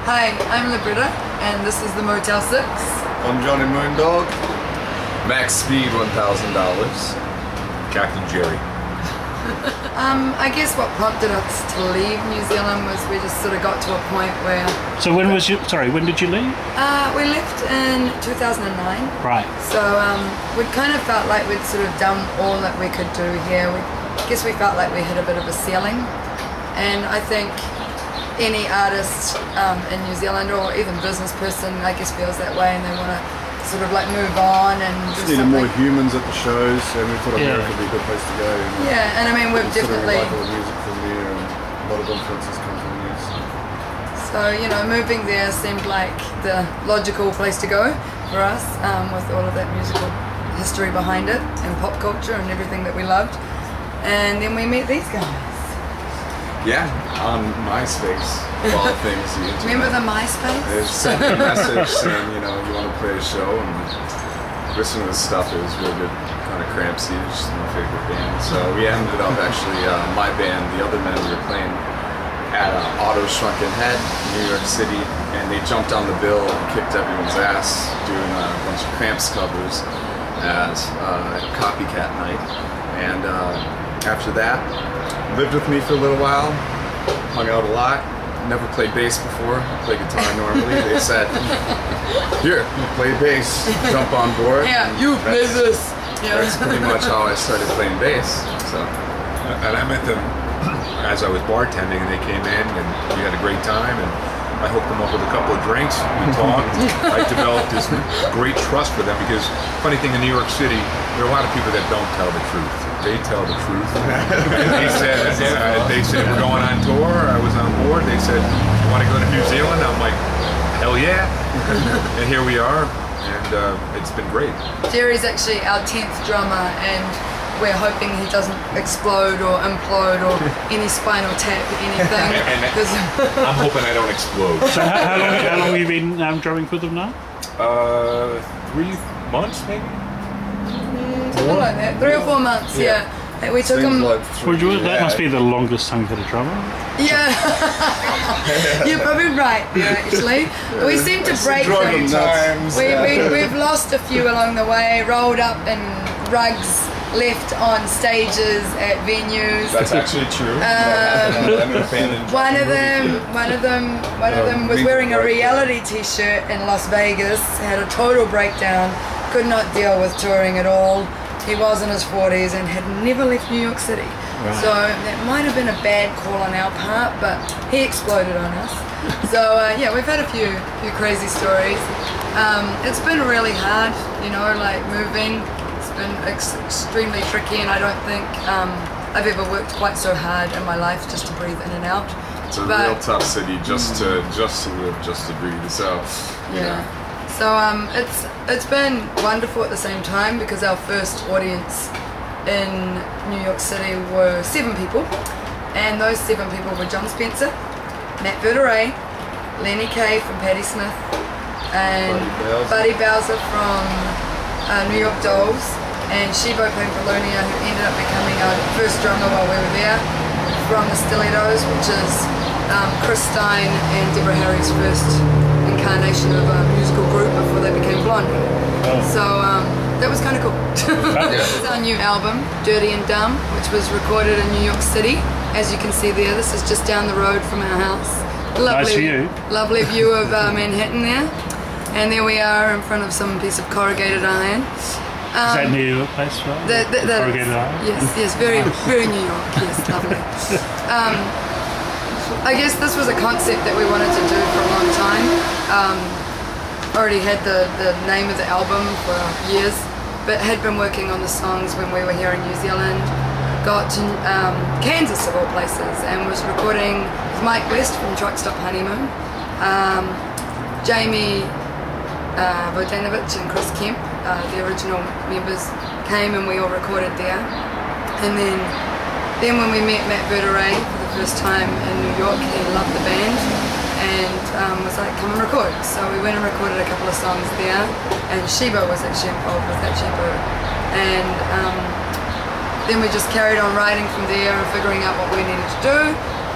Hi, I'm Labretta, and this is the Motel 6. I'm Johnny Moondog. Max Speed $1,000. Captain Jerry. I guess what prompted us to leave New Zealand was we just sort of got to a point where... So when was you, sorry, when did you leave? We left in 2009. Right. So we kind of felt like we'd sort of done all that we could do here. I guess we felt like we hit a bit of a ceiling. And I think any artist in New Zealand or even business person, I guess, feels that way, and they want to sort of like move on and Just do needed something. more humans at the shows, and we thought America would be a good place to go. Yeah, and I mean, we've definitely... Sort of like music from there, and a lot of influences come from there. So, you know, moving there seemed like the logical place to go for us, with all of that musical history behind it, and pop culture and everything that we loved. And then we met these guys. Yeah, on MySpace, of all things. The internet. Remember the MySpace? They sent me a message saying, you know, you want to play a show, and listen to this stuff. It was really good, kind of Cramp Siege, my favorite band. So we ended up actually, my band, the other men, we were playing at Auto Shrunken Head, New York City, and they jumped on the bill and kicked everyone's ass doing a bunch of Cramps covers as Copycat Night. And after that, lived with me for a little while, hung out a lot, never played bass before, I play guitar normally. They said, here, you play bass, jump on board. Yeah, you play this. Yeah. That's pretty much how I started playing bass. So. And I met them as I was bartending, and they came in, and we had a great time, and I hooked them up with a couple of drinks. We talked. I developed this great trust for them, because funny thing in New York City, there are a lot of people that don't tell the truth. They tell the truth. And they said, we're going on tour. I was on board. They said, you want to go to New Zealand? I'm like, hell yeah. And here we are, and it's been great. Jerry's actually our 10th drummer, and we're hoping he doesn't explode or implode or any spinal tap, anything. I'm hoping I don't explode. So how long have you been drumming for them now? 3 months, maybe? Something like that. 3 or 4 months, yeah. We took him. Like That must be the longest time for the drummer. Yeah, you're probably right there, actually. We seem to break them. We've lost a few along the way, rolled up in rugs, left on stages at venues. That's actually true. One of them was wearing a reality t-shirt in Las Vegas, had a total breakdown, could not deal with touring at all. He was in his 40s and had never left New York City. Right. So that might have been a bad call on our part, but he exploded on us. So yeah, we've had a few crazy stories. It's been really hard, you know, like moving. It's been extremely tricky, and I don't think I've ever worked quite so hard in my life just to breathe in and out. It's a real tough city just to live, just to breathe. So yeah. So it's been wonderful at the same time, because our first audience in New York City were 7 people, and those 7 people were John Spencer, Matt Verderay, Lenny Kaye from Patti Smith, and Buddy Bowser from New York Dolls, and Shivo Pampalonia, who ended up becoming our first drummer while we were there, from the Stilettos, which is Chris Stein and Deborah Harry's first incarnation of a musical group before they became Blonde. Oh. So that was kind of cool. This is our new album, Dirty and Dumb, which was recorded in New York City. As you can see there, this is just down the road from our house. Nice view. Lovely view of Manhattan there. And there we are in front of some piece of corrugated iron. Is that New York place, right? Corrugated iron? Yes, very New York, yes, lovely. I guess this was a concept that we wanted to do for a long time. Already had the name of the album for years, but had been working on the songs when we were here in New Zealand. Got to Kansas of all places, and was recording with Mike West from Truck Stop Honeymoon, Jamie Vodanovich and Chris Kemp, the original members, came and we all recorded there. And then when we met Matt Verderay for the first time in New York, he loved the band and was like, come and record. So we went and recorded a couple of songs there, and Shivo was actually involved with that, Shivo. And then we just carried on writing from there and figuring out what we needed to do.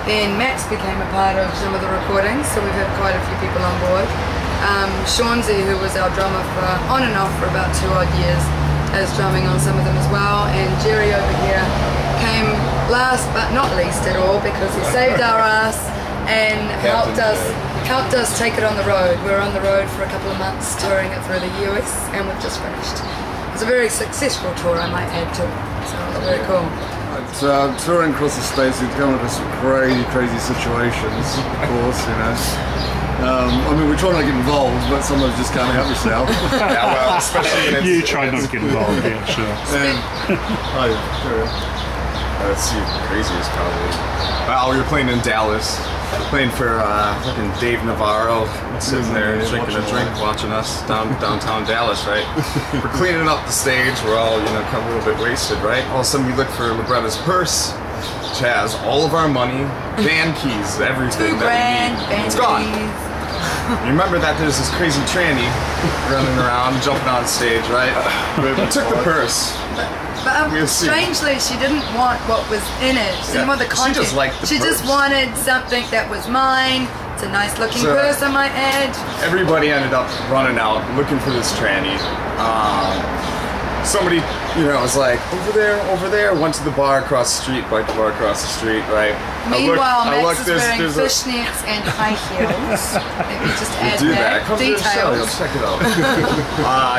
Then Max became a part of some of the recordings, so we've had quite a few people on board. Shaunsey, who was our drummer for on and off for about 2 odd years, is drumming on some of them as well. And Jerry over here came last but not least at all because he saved our ass and helped us take it on the road. We were on the road for a couple of months touring it through the US, and we've just finished. It's a very successful tour, I might add to it. So it's very cool. Touring across the States, you come into some crazy situations, of course, you know. I mean, we try not to get involved, but sometimes you just can't help yourself. Yeah, well, especially when You try not to get involved, yeah, sure. Let's see, craziest probably. Well, we were playing in Dallas. Playing for fucking Dave Navarro, sitting there drinking a drink, watching us downtown Dallas, right? We're cleaning up the stage. We're all, you know, kind of a little bit wasted, right? All of a sudden, we look for Labretta's purse, which has all of our money, van keys, everything that we need. It's gone. You remember that there's this crazy tranny running around, jumping on stage, right? We took the purse. But strangely, she didn't want what was in it. She didn't want the content. She just liked the purse. She just wanted something that was mine. It's a nice looking purse, I might add. Everybody ended up running out, looking for this tranny. Somebody, you know, was like, over there, went to the bar across the street, biked the bar across the street, right? Meanwhile, Max is wearing fishnets and high heels. Let me just add that. Come to the show, you'll check it out.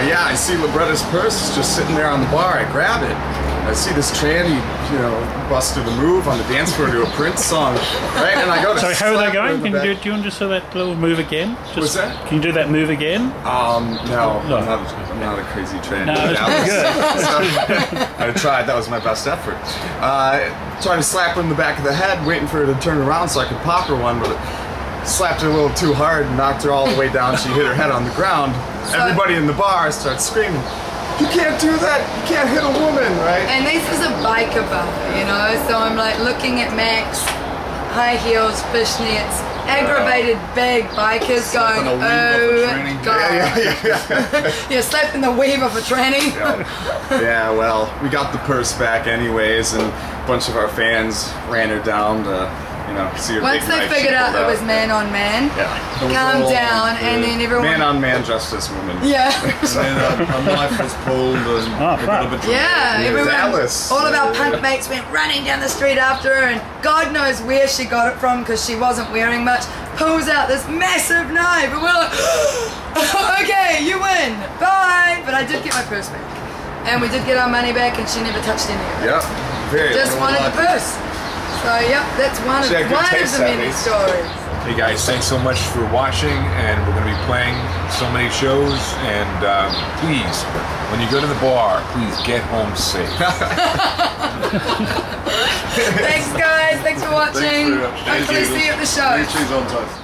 Yeah, I see Labretta's purse just sitting there on the bar. I grab it. I see this tranny, you know, busted a move on the dance floor to a Prince song, right? And I go to So how are they going? Do you want to just do that little move again? What's that? Can you do that move again? No, I'm not a crazy tranny. No, that's pretty good. I tried. That was my best effort. Trying to slap her in the back of the head, waiting for her to turn around so I could pop her one, but slapped her a little too hard and knocked her all the way down. She hit her head on the ground. Everybody in the bar starts screaming, "You can't do that! You can't hit a woman!" Right? And this is a biker bar, you know, so I'm like looking at Max, high heels, fishnets, aggravated big bikers going, oh god. Yeah, slapping the weave off a tranny. Yeah, well, we got the purse back anyways, and a bunch of our fans ran her down to, you know, see her. Once they figured out it was man on man, calm down, and then everyone. Man on man, justice woman. Yeah. And a knife was pulled and a little bit. Yeah, everyone. Dallas. All of our punk mates went running down the street after her, and God knows where she got it from because she wasn't wearing much. Pulls out this massive knife, and we're like, okay, you win, bye. But I did get my purse back, and we did get our money back, and she never touched any of it. Yep. Very. Just wanted the purse. So yep, that's one of the many stories. Hey guys, thanks so much for watching, and we're going to be playing so many shows, and please, when you go to the bar, please get home safe. Thanks guys, thanks for watching. Hopefully see you at the show. Cheese on toast.